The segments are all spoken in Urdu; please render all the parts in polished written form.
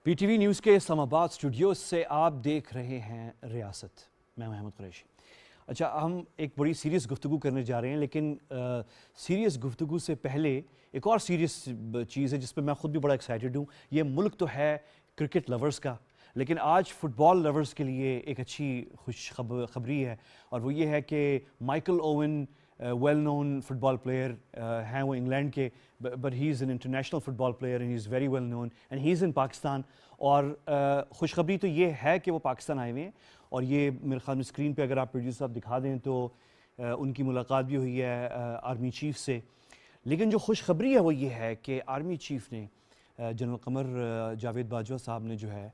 پی ٹی وی نیوز کے اسلام آباد اسٹوڈیوز سے آپ دیکھ رہے ہیں ریاست. میں محمد قریشی. اچھا، ہم ایک بڑی سیریس گفتگو کرنے جا رہے ہیں، لیکن سیریس گفتگو سے پہلے ایک اور سیریس چیز ہے جس پہ میں خود بھی بڑا ایکسائٹڈ ہوں. یہ ملک تو ہے کرکٹ لورز کا، لیکن آج فٹ بال لورز کے لیے ایک اچھی خوش خبری ہے، اور وہ یہ ہے کہ Michael Owen well known football player ہیں، وہ انگلینڈ کے، but he is an international football player and he is very well known and he is in Pakistan. اور خوشخبری تو یہ ہے کہ وہ پاکستان آئے ہوئے ہیں، اور یہ میرے خیال میں اسکرین پہ اگر آپ پروڈیوسر صاحب دکھا دیں تو ان کی ملاقات بھی ہوئی ہے آرمی چیف سے. لیکن جو خوشخبری ہے وہ یہ ہے کہ آرمی چیف نے جنرل قمر جاوید باجوہ صاحب نے جو ہے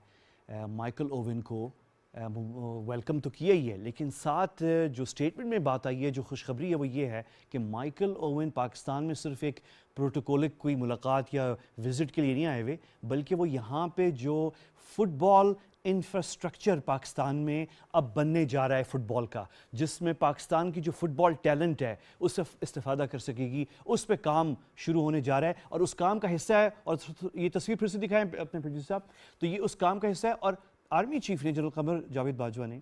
مائیکل اوون کو ویلکم تو کیا ہی ہے، لیکن ساتھ جو سٹیٹمنٹ میں بات آئی ہے، جو خوشخبری ہے وہ یہ ہے کہ مائیکل اوون پاکستان میں صرف ایک پروٹوکولک کوئی ملاقات یا وزٹ کے لیے نہیں آئے ہوئے، بلکہ وہ یہاں پہ جو فٹ بال انفراسٹرکچر پاکستان میں اب بننے جا رہا ہے فٹ بال کا، جس میں پاکستان کی جو فٹ بال ٹیلنٹ ہے اس سے استفادہ کر سکے گی، اس پہ کام شروع ہونے جا رہا ہے. اور اس کام کا حصہ ہے، اور یہ تصویر پھر سے دکھائیں اپنے پروڈیوسر صاحب، تو یہ اس کام کا حصہ ہے. اور آرمی چیف نے جنرل قمر جاوید باجوہ نے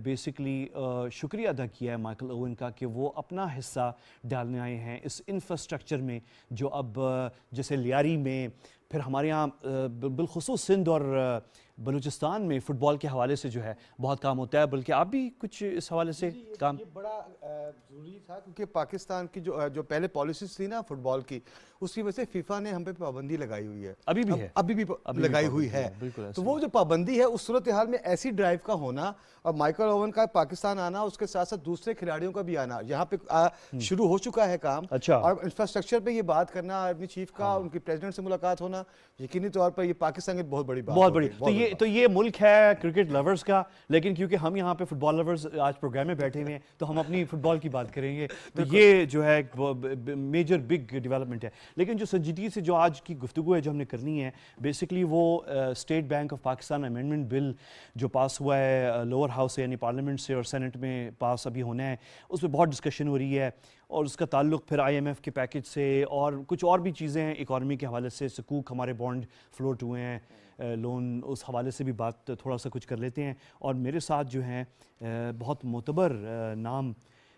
بیسکلی شکریہ ادا کیا ہے مائیکل اوون کا کہ وہ اپنا حصہ ڈالنے آئے ہیں اس انفراسٹرکچر میں، جو اب جیسے لیاری میں، پھر ہمارے یہاں بالخصوص سندھ اور بلوچستان میں فٹ بال کے حوالے سے جو ہے بہت کام ہوتا ہے. بلکہ آپ بھی کچھ اس حوالے سے کام. یہ بڑا ضروری تھا کیونکہ پاکستان کی جو پہلے پالیسیز تھی نا فٹ بال کی، اس کی وجہ سے فیفا نے ہم پہ پابندی لگائی ہوئی ہے، ابھی بھی لگائی ہوئی ہے. تو وہ جو پابندی ہے اس صورتحال میں ایسی ڈرائیو کا ہونا اور مائیکل اوون کا پاکستان آنا، اس کے ساتھ ساتھ دوسرے کھلاڑیوں کا بھی آنا، یہاں پہ شروع ہو چکا ہے کام. اور انفراسٹرکچر پہ یہ بات کرنا آرمی چیف کا، ان کی پریزیڈنٹ سے ملاقات ہونا، یقینی طور پر یہ پاکستان کی بہت بڑی بات. تو یہ ملک ہے کرکٹ لورز کا، لیکن کیونکہ ہم یہاں پہ فٹ بال لورز آج پروگرام میں بیٹھے ہوئے ہیں تو ہم اپنی فٹ بال کی بات کریں گے. تو یہ جو ہے میجر بگ ڈیولپمنٹ ہے. لیکن جو سنجیدگی سے جو آج کی گفتگو ہے جو ہم نے کرنی ہے، بیسکلی وہ state Bank of Pakistan amendment bill جو پاس ہوا ہے لوور ہاؤس سے، یعنی پارلیمنٹ سے، اور سینٹ میں پاس ابھی ہونا ہے، اس پہ بہت ڈسکشن ہو رہی ہے، اور اس کا تعلق پھر آئی ایم ایف کے پیکج سے اور کچھ اور بھی چیزیں ہیں اکانومی کے حوالے سے. سکوک ہمارے بانڈ فلوٹ ہوئے ہیں، لون، اس حوالے سے بھی بات تھوڑا سا کچھ کر لیتے ہیں. اور میرے ساتھ جو ہیں بہت معتبر نام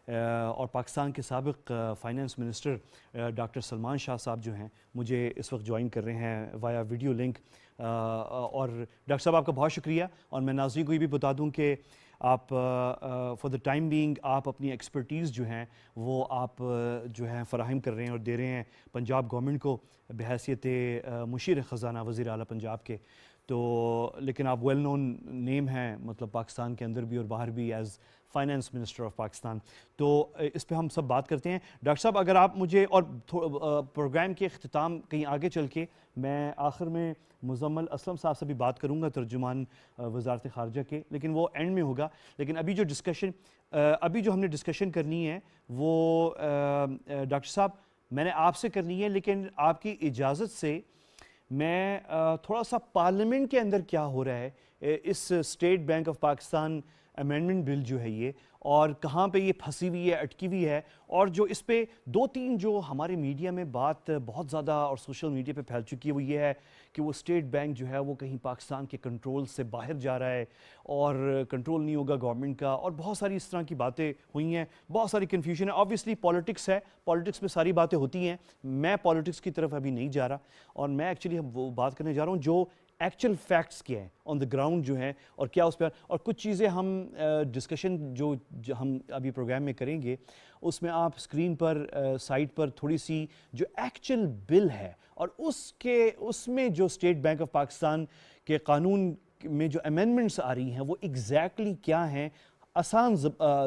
اور پاکستان کے سابق فائنانس منسٹر ڈاکٹر سلمان شاہ صاحب جو ہیں مجھے اس وقت جوائن کر رہے ہیں وایا ویڈیو لنک. اور ڈاکٹر صاحب آپ کا بہت شکریہ. اور میں ناظرین کو یہ بھی بتا دوں کہ آپ فار دا ٹائم بینگ آپ اپنی ایکسپرٹیز جو ہیں وہ آپ جو ہیں فراہم کر رہے ہیں اور دے رہے ہیں پنجاب گورنمنٹ کو بحیثیت مشیر خزانہ وزیر اعلیٰ پنجاب کے. تو لیکن آپ ویل نون نیم ہیں، مطلب پاکستان کے اندر بھی اور باہر بھی، as finance minister of Pakistan. تو اس پہ ہم سب بات کرتے ہیں. ڈاکٹر صاحب اگر آپ مجھے، اور پروگرام کے اختتام کہیں آگے چل کے میں آخر میں مزمل اسلم صاحب سے بھی بات کروں گا، ترجمان وزارت خارجہ کے، لیکن وہ اینڈ میں ہوگا. لیکن ابھی جو ہم نے ڈسکشن کرنی ہے وہ ڈاکٹر صاحب میں نے آپ سے کرنی ہے، لیکن آپ کی اجازت سے میں تھوڑا سا پارلیمنٹ کے اندر کیا ہو رہا ہے اس State Bank of Pakistan amendment bill جو ہے یہ، اور کہاں پہ یہ پھنسی ہوئی ہے، اٹکی ہوئی ہے، اور جو اس پہ دو تین جو ہمارے میڈیا میں بات بہت زیادہ اور سوشل میڈیا پہ پھیل چکی ہے وہ یہ ہے کہ وہ اسٹیٹ بینک جو ہے وہ کہیں پاکستان کے کنٹرول سے باہر جا رہا ہے اور کنٹرول نہیں ہوگا گورنمنٹ کا، اور بہت ساری اس طرح کی باتیں ہوئی ہیں، بہت ساری کنفیوژن ہے. آبویسلی پالیٹکس ہے، پالیٹکس میں ساری باتیں ہوتی ہیں. میں پالیٹکس کی طرف ابھی نہیں جا رہا، اور میں ایکچولی وہ بات کرنے جا رہا ہوں جو ایکچوئل فیکٹس کیا ہیں آن دا گراؤنڈ جو ہیں، اور کیا اس پہ، اور کچھ چیزیں ہم ڈسکشن جو ہم ابھی پروگرام میں کریں گے اس میں آپ اسکرین پر سائٹ پر تھوڑی سی جو ایکچوئل بل ہے اور اس میں جو اسٹیٹ بینک آف پاکستان کے قانون میں جو امینڈمنٹس آ رہی ہیں وہ ایگزیکٹلی کیا ہیں، آسان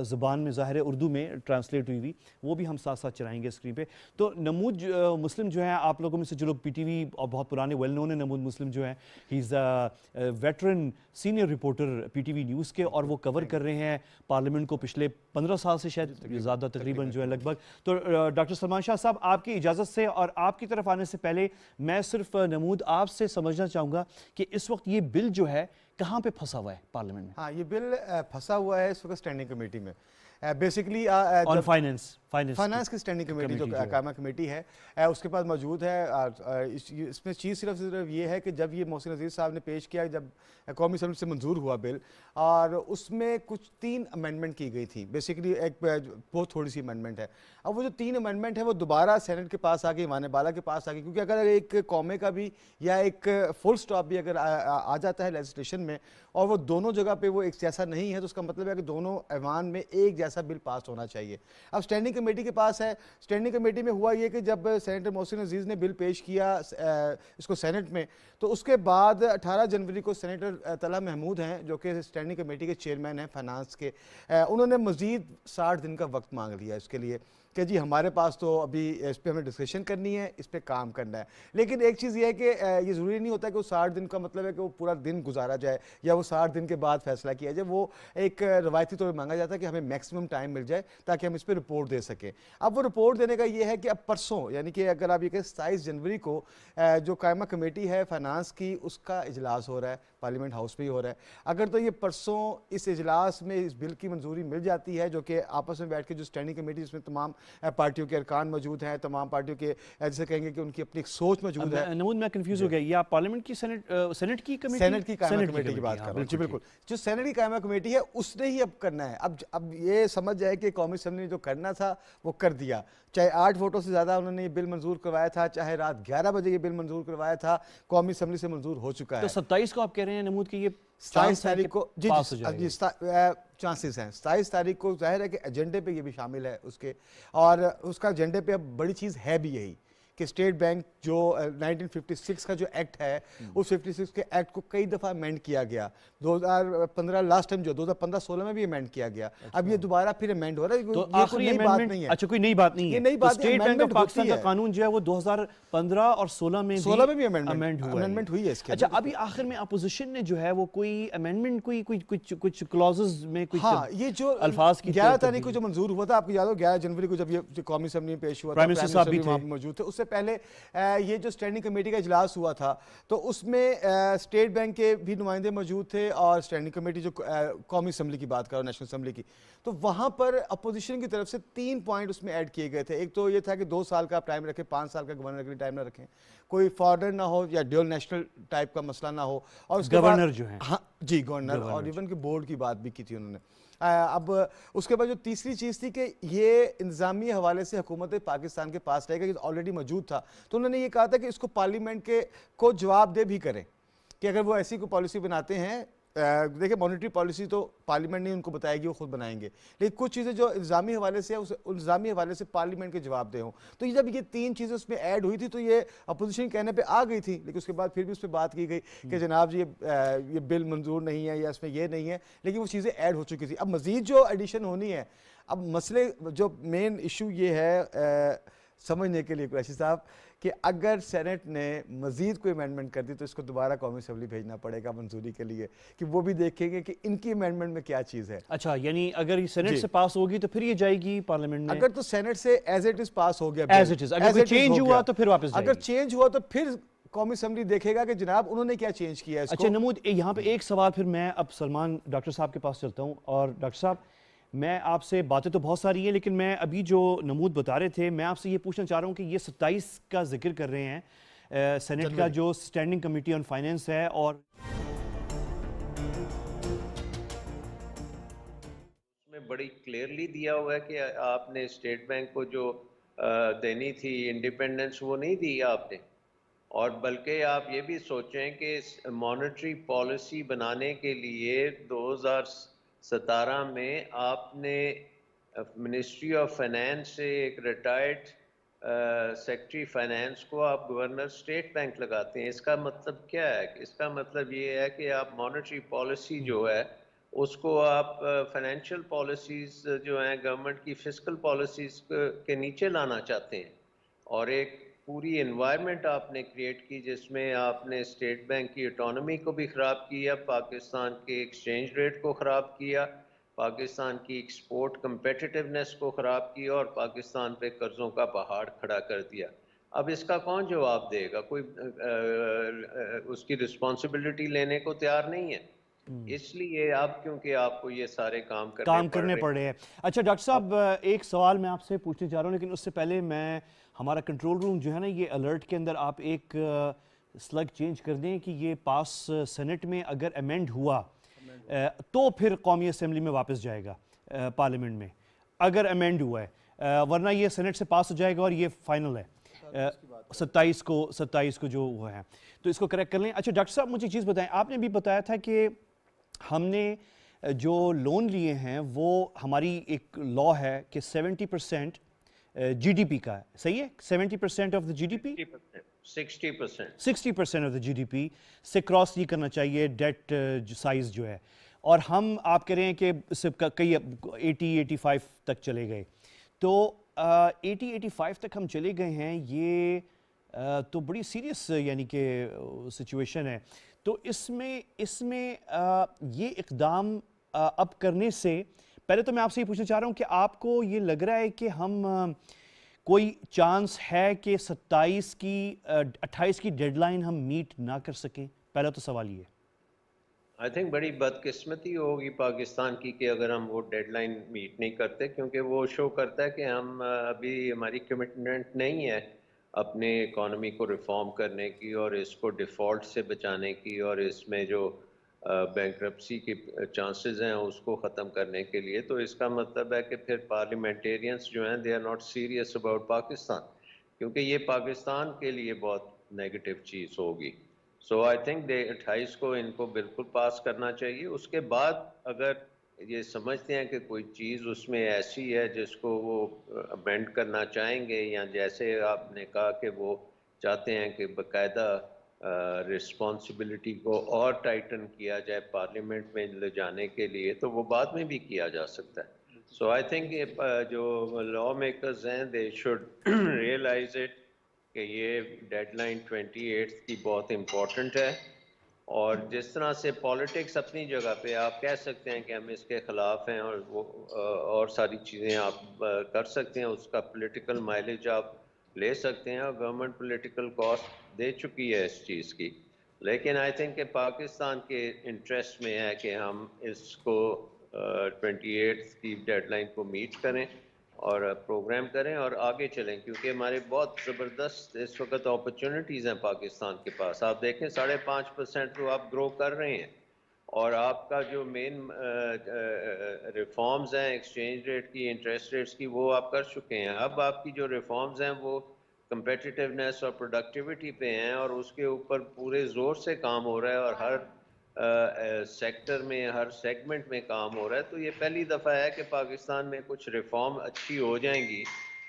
زبان میں ظاہر اردو میں ٹرانسلیٹ ہوئی وہ بھی ہم ساتھ ساتھ چلائیں گے اسکرین پہ. تو نمود مسلم جو ہے، آپ لوگوں میں سے جو لوگ پی ٹی وی اور بہت پرانے ویل نون ہیں، نمود مسلم جو ہے he is veteran senior reporter P T V news کے، اور وہ کور کر رہے ہیں پارلیمنٹ کو پچھلے 15 سال سے، شاید زیادہ تقریباً جو ہے لگ بھگ. تو ڈاکٹر سلمان شاہ صاحب آپ کی اجازت سے اور آپ کی طرف آنے سے پہلے میں صرف نمود آپ سے سمجھنا چاہوں گا کہ اس وقت یہ بل جو ہے کہاں پہ پھنسا ہوا ہے پارلیمنٹ میں؟ ہاں، یہ بل پھنسا ہوا ہے اس وقت اسٹینڈنگ کمیٹی میں. بیسکلی فائنانس کی اسٹینڈنگ کمیٹی جو قائمہ کمیٹی ہے اس کے پاس موجود ہے. اس میں چیز صرف یہ ہے کہ جب یہ محسن عزیز صاحب نے پیش کیا, جب قومی اسمبلی سے منظور ہوا بل, اور اس میں کچھ 3 امینڈمنٹ کی گئی تھی. بیسیکلی ایک بہت تھوڑی سی امینڈمنٹ ہے. اب وہ جو 3 امینڈمنٹ ہیں وہ دوبارہ سینٹ کے پاس آ گئی, ایوان بالا کے پاس آ گئی, کیونکہ اگر ایک قومے کا بھی یا ایک فل سٹاپ بھی اگر آ جاتا ہے لیجسلیشن میں اور وہ دونوں جگہ پہ وہ ایک جیسا نہیں ہے, تو اس کا مطلب ہے کہ دونوں ایوان میں ایک جیسا بل پاس ہونا چاہیے. اب اسٹینڈنگ کمیٹی کے پاس ہے. اسٹینڈنگ کمیٹی میں ہوا یہ کہ جب سینیٹر محسن عزیز نے بل پیش کیا اس کو سینٹ میں, تو اس کے بعد 18 جنوری کو سینیٹر طلحہ محمود ہیں جو کہ اسٹینڈنگ کمیٹی کے چیئرمین ہیں فائنانس کے, انہوں نے مزید 60 دن کا وقت مانگ لیا اس کے لیے کہ جی ہمارے پاس تو ابھی اس پہ ہمیں ڈسکشن کرنی ہے, اس پہ کام کرنا ہے. لیکن ایک چیز یہ ہے کہ یہ ضروری نہیں ہوتا کہ وہ 60 دن کا مطلب ہے کہ وہ پورا دن گزارا جائے یا وہ 60 دن کے بعد فیصلہ کیا جائے. وہ ایک روایتی طور پر مانگا جاتا ہے کہ ہمیں میکسیمم ٹائم مل جائے تاکہ ہم اس پہ رپورٹ دے سکیں. اب وہ رپورٹ دینے کا یہ ہے کہ اب پرسوں, یعنی کہ اگر آپ یہ کہ 27 جنوری کو جو قائمہ کمیٹی ہے فائنانس کی, اس کا اجلاس ہو رہا ہے, پارلیمنٹ ہاؤس میں ہی ہو رہا ہے. اگر تو یہ پرسوں اس اجلاس میں اس بل کی منظوری مل جاتی ہے, جو کہ آپس میں بیٹھ کے جو اسٹینڈنگ کمیٹی جس میں تمام پارٹیوں کے ارکان موجود ہیں, تمام پارٹیوں کے جیسے کہیں گے کہ ان کی اپنی ایک سوچ موجود ہے. نمود میں کنفیوز ہو گیا, یہ آپ پارلیمنٹ کی سینٹ کی کمیٹی, سینٹ کی قائمہ کمیٹی کی بات کر رہا ہوں. جی بالکل, جو سینٹ کی قائمہ کمیٹی ہے اس نے ہی اب کرنا ہے. اب یہ سمجھ جائے کہ قومی اسمبلی نے جو کرنا تھا وہ کر دیا, چاہے 8 ووٹوں سے زیادہ انہوں نے یہ بل منظور کروایا تھا, چاہے رات 11 بجے یہ بل منظور کروایا تھا, قومی اسمبلی سے منظور ہو چکا ہے. تو 27 کو آپ کہہ رہے ہیں نمود کہ یہ 27 تاریخ کو جی چانسز ہیں. 27 تاریخ کو ظاہر ہے کہ ایجنڈے پہ یہ بھی شامل ہے اس کے, اور اس کا ایجنڈے پہ اب بڑی چیز ہے بھی یہی کہ اسٹیٹ بینک جو 1956 کا جو ایکٹ ہے, اس 56 کے ایکٹ کو کئی دفعہ امینڈ کیا گیا. 2015 لاسٹ ٹائم جو 2015-16 میں بھی امینڈ کیا گیا, اب یہ دوبارہ پھر امینڈ ہو رہا ہے. تو آخری امینڈمنٹ, اچھا کوئی نئی بات نہیں ہے, یہ نئی بات ہے. اسٹیٹ بینک آف پاکستان کا قانون جو ہے وہ 2015 اور 16 میں بھی امینڈ ہوئی ہے اس کے. اچھا ابھی آخر میں اپوزیشن نے جو ہے وہ کوئی امینڈمنٹ, کوئی کچھ کلوزز میں کچھ یہ جو الفاظ کی 11 تاریخ کو جو منظور ہوا تھا, آپ کو یاد ہو 11 جنوری کو جب یہ قومی اسمبلی میں پیش ہوا تھا, پرائم منسٹر صاحب بھی موجود تھے. اس سے پہلے یہ جو اسٹینڈنگ کمیٹی کا اجلاس ہوا تھا تو اس میں اسٹیٹ بینک کے بھی نمائندے موجود تھے, اور اسٹینڈنگ کمیٹی جو قومی اسمبلی کی بات کرو, نیشنل اسمبلی کی, تو وہاں پر اپوزیشن کی طرف سے 3 پوائنٹ اس میں ایڈ کیے گئے تھے. ایک تو یہ تھا کہ 2 سال کا ٹائم رکھیں, 5 سال کا گورنر کے لیے ٹائم نہ رکھیں, کوئی فارنر نہ ہو یا ڈیول نیشنل ٹائپ کا مسئلہ نہ ہو, اور اس کے بعد گورنر جو ہیں, ہاں جی گورنر, اور ایون کہ بورڈ کی بات بھی کی تھی انہوں نے. اب اس کے بعد جو تیسری چیز تھی کہ یہ انتظامی حوالے سے حکومت پاکستان کے پاس رہے گا, یہ آلریڈی موجود تھا. تو انہوں نے یہ کہا تھا کہ اس کو پارلیمنٹ کو جواب دہ بھی کریں کہ اگر وہ ایسی کوئی پالیسی بناتے ہیں, دیکھیں مانیٹری پالیسی تو پارلیمنٹ نہیں ان کو بتائے گی, وہ خود بنائیں گے, لیکن کچھ چیزیں جو الزامی حوالے سے الزامی حوالے سے پارلیمنٹ کے جواب دہ ہوں. تو جب یہ 3 چیزیں اس میں ایڈ ہوئی تھی تو یہ اپوزیشن کہنے پہ آ گئی تھی, لیکن اس کے بعد پھر بھی اس پہ بات کی گئی کہ جناب جی یہ بل منظور نہیں ہے یا اس میں یہ نہیں ہے, لیکن وہ چیزیں ایڈ ہو چکی تھی. اب مزید جو ایڈیشن ہونی ہے, اب مسئلے جو مین ایشو یہ ہے سمجھنے کے لیے قریشی صاحب کہ اگر سینٹ نے مزید کوئی امینڈمنٹ کر دی تو اس کو دوبارہ قومی اسمبلی بھیجنا پڑے گا منظوری کے لیے, کہ وہ بھی دیکھیں گے کہ ان کی امینڈمنٹ میں کیا چیز ہے. اچھا یعنی اگر یہ سینٹ سے پاس ہوگی تو پھر یہ جائے گی پارلیمنٹ میں, اگر تو سینٹ سے ایز اٹ از پاس ہو گیا, ایز اٹ از, اگر چینج ہوا تو پھر واپس جائے گی. اگر چینج ہوا تو پھر قومی اسمبلی دیکھے گا کہ جناب انہوں نے کیا چینج کیا ہے. اچھا نمود, یہاں پہ ایک سوال پھر میں اب سلمان ڈاکٹر صاحب کے پاس چلتا ہوں. اور ڈاکٹر صاحب میں آپ سے باتیں تو بہت ساری ہیں, لیکن میں ابھی جو نمود بتا رہے تھے میں آپ سے یہ پوچھنا چاہ رہا ہوں کہ یہ 27 کا ذکر کر رہے ہیں سینٹ کا جو اسٹینڈنگ کمیٹی آن فائنینس ہے, اور اس میں بڑی کلیئرلی دیا ہوا ہے کہ آپ نے اسٹیٹ بینک کو جو دینی تھی انڈیپینڈنس وہ نہیں دی آپ نے, اور بلکہ آپ یہ بھی سوچیں کہ مانیٹری پالیسی بنانے کے لیے 2017 میں آپ نے منسٹری آف فائنانس سے ایک ریٹائرڈ سیکرٹری فائنانس کو آپ گورنر اسٹیٹ بینک لگاتے ہیں. اس کا مطلب کیا ہے؟ اس کا مطلب یہ ہے کہ آپ مانیٹری پالیسی جو ہے اس کو آپ فائنینشیل پالیسیز جو ہیں گورنمنٹ کی فسکل پالیسیز کے نیچے لانا چاہتے ہیں, اور ایک پوری انوائرمنٹ آپ نے کریٹ کی جس میں آپ نے اسٹیٹ بینک کی اٹانومی کو بھی خراب کیا, پاکستان کے ایکسچینج ریٹ کو خراب کیا, پاکستان کی ایکسپورٹ کمپیٹیٹیونیس کو خراب کیا, اور پاکستان پہ قرضوں کا پہاڑ کھڑا کر دیا. اب اس کا کون جواب دے گا؟ کوئی اس کی رسپانسبلٹی لینے کو تیار نہیں ہے. اس لیے اب کیونکہ آپ کو یہ سارے کام کرنے پڑ رہے ہیں. اچھا ڈاکٹر صاحب ایک سوال میں آپ سے پوچھنے چاہ رہا ہوں، لیکن اس سے پہلے میں ہمارا کنٹرول روم جو ہے نا یہ الرٹ کے اندر آپ ایک سلگ چینج کر دیں کہ یہ پاس سینٹ میں اگر امینڈ ہوا تو پھر قومی اسمبلی میں واپس جائے گا پارلیمنٹ میں، اگر امینڈ ہوا ہے، ورنہ یہ سینٹ سے پاس ہو جائے گا اور یہ فائنل ہے 27 کو جو ہوا ہے، تو اس کو کریکٹ کر لیں. اچھا ڈاکٹر صاحب مجھے چیز بتائیں، آپ نے بھی بتایا تھا کہ ہم نے جو لون لیے ہیں وہ ہماری ایک لا ہے کہ 70% جی ڈی پی کا ہے، صحیح ہے؟ 70% آف دا جی ڈی پی 60% آف دا جی ڈی پی سے کراس نہیں کرنا چاہیے ڈیٹ سائز جو ہے، اور ہم آپ کہہ رہے ہیں کہ کئی 80-85 تک چلے گئے، تو 80-85 تک ہم چلے گئے ہیں. یہ تو بڑی سیریس یعنی کہ سچویشن ہے. تو اس میں یہ اقدام اب کرنے سے پہلے تو میں آپ سے یہ پوچھنا چاہ رہا ہوں کہ آپ کو یہ لگ رہا ہے کہ ہم کوئی چانس ہے کہ 28 کی ڈیڈ لائن ہم میٹ نہ کر سکیں؟ پہلا تو سوال یہ ہے. آئی تھنک بڑی بدقسمتی ہوگی پاکستان کی کہ اگر ہم وہ ڈیڈ لائن میٹ نہیں کرتے، کیونکہ وہ شو کرتا ہے کہ ہم ابھی ہماری کمٹمنٹ نہیں ہے اپنے اکانومی کو ریفارم کرنے کی اور اس کو ڈیفالٹ سے بچانے کی، اور اس میں جو بینکرپسی کے چانسز ہیں اس کو ختم کرنے کے لیے. تو اس کا مطلب ہے کہ پھر پارلیمنٹیرینس جو ہیں they are not serious about Pakistan, کیونکہ یہ پاکستان کے لیے بہت نیگیٹو چیز ہوگی. سو آئی تھنک 28 کو ان کو بالکل پاس کرنا چاہیے. اس کے بعد اگر یہ سمجھتے ہیں کہ کوئی چیز اس میں ایسی ہے جس کو وہ امینڈ کرنا چاہیں گے، یا جیسے آپ نے کہا کہ وہ چاہتے ہیں کہ باقاعدہ رسپانسبلٹی کو اور ٹائٹن کیا جائے پارلیمنٹ میں لے جانے کے لیے، تو وہ بعد میں بھی کیا جا سکتا ہے. سو آئی تھنک جو لا میکرز ہیں دے شوڈ ریئلائز اٹ کہ یہ ڈیڈ لائن 28 کی بہت امپورٹنٹ ہے. اور جس طرح سے پالیٹکس اپنی جگہ پہ آپ کہہ سکتے ہیں کہ ہم اس کے خلاف ہیں، اور وہ اور ساری چیزیں آپ کر سکتے ہیں، اس کا پولیٹیکل مائلیج آپ لے سکتے ہیں، اور گورنمنٹ پولیٹیکل کاسٹ دے چکی ہے اس چیز کی. لیکن آئی تھنک کہ پاکستان کے انٹرسٹ میں ہے کہ ہم اس کو 28 کی ڈیڈ لائن کو میٹ کریں اور پروگرام کریں اور آگے چلیں، کیونکہ ہمارے بہت زبردست اس وقت اپرچونٹیز ہیں پاکستان کے پاس. آپ دیکھیں 5.5% تو آپ گرو کر رہے ہیں، اور آپ کا جو مین ریفارمز ہیں ایکسچینج ریٹ کی، انٹرسٹ ریٹس کی، وہ آپ کر چکے ہیں. اب آپ کی جو ریفارمز ہیں وہ کمپیٹیٹیونیس اور پروڈکٹیوٹی پہ ہیں، اور اس کے اوپر پورے زور سے کام ہو رہا ہے، اور ہر سیکٹر میں ہر سیگمنٹ میں کام ہو رہا ہے. تو یہ پہلی دفعہ ہے کہ پاکستان میں کچھ ریفارم اچھی ہو جائیں گی،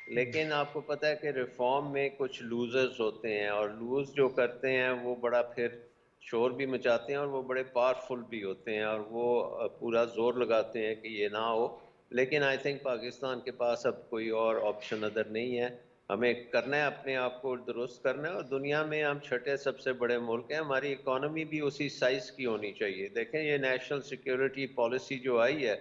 لیکن آپ کو پتہ ہے کہ ریفارم میں کچھ لوزرز ہوتے ہیں، اور لوز جو کرتے ہیں وہ بڑا پھر شور بھی مچاتے ہیں، اور وہ بڑے پاورفل بھی ہوتے ہیں، اور وہ پورا زور لگاتے ہیں کہ یہ نہ ہو. لیکن آئی تھنک پاکستان کے پاس اب کوئی اور آپشن ادر نہیں ہے. ہمیں کرنا ہے اپنے آپ کو درست کرنا ہے، اور دنیا میں ہم چھٹے سب سے بڑے ملک ہیں، ہماری اکانومی بھی اسی سائز کی ہونی چاہیے. دیکھیں یہ نیشنل سیکیورٹی پالیسی جو آئی ہے